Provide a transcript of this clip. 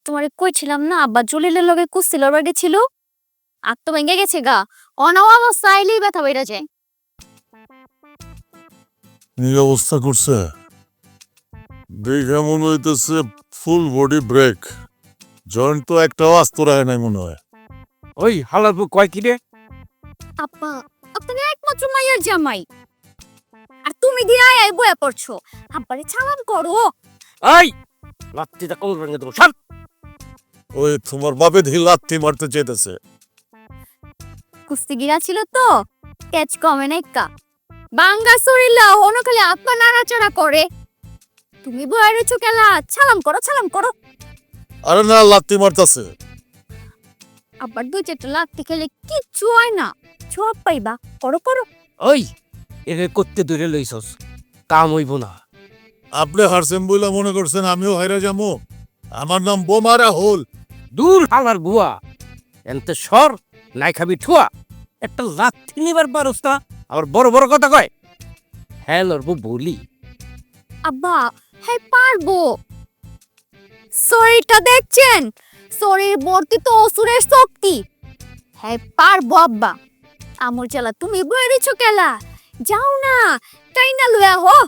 তোমারে কইছিলাম না আব্বা জলিলের লগে কুস্তি লড়বা গেছিল, আর তো ভেঙে গেছে গা। অনাও অবস্থা আইলেই ব্যথা বাইরা যায়। এই অবস্থা করছে দেখে মনে হইতেছে ফুল বডি ব্রেক, জয়েন্ট তো একটাও আস্ত রায় নাই মনে হয়। ওই হালার বউ কয় কি রে? আব্বা আপনি একমাত্র মাইয়ার জামাই, আর তুমি দিয়ে আয় বয়া পড়ছো। আব্বারে ছালাম করো। এই লাত্তিটা কোল ভেঙে দেবো, সর। ওই তোমার বাপে ধি লাত্তি মারতে চাইতেছে। কুস্তিগিরা ছিল তো, ক্যাচ কমে না একা। বাঙ্গা শরীলা হনো খালি আপা নাড়াচাড়া করে। তুমি বয়া রয়েছো কেলা, ছালাম করো ছালাম করো। আরে না, লাত্তি মারতাছে। আবার দুই চারটা লাত্তি খেলে কিচ্ছু হয় না, সব পাইবা। করো করো। ওই এরে করতে দূরে লইছস, কাম হইব না। আপনি হারছেন বইলা মনে করছেন আমিও হাইরা যাবো? আমার নাম বোমারা হোল। দূর হালার বুয়া, এনতে সর, নাই খাবি ঠুয়া। একটা লাথি নিবার পারস না, আবার বড় বড় কথা কয়। হ্যাঁ লড়বো বলি। আব্বা হ্যাঁ পারবো। শরীরটা দেখছেন, শরীর ভর্তি তো অসুরের শক্তি। হ্যাঁ পারবো আব্বা। আমর জ্বালা তুমি বয়ে রয়েছো কেলা, যাও না, তাই না লয়া হো।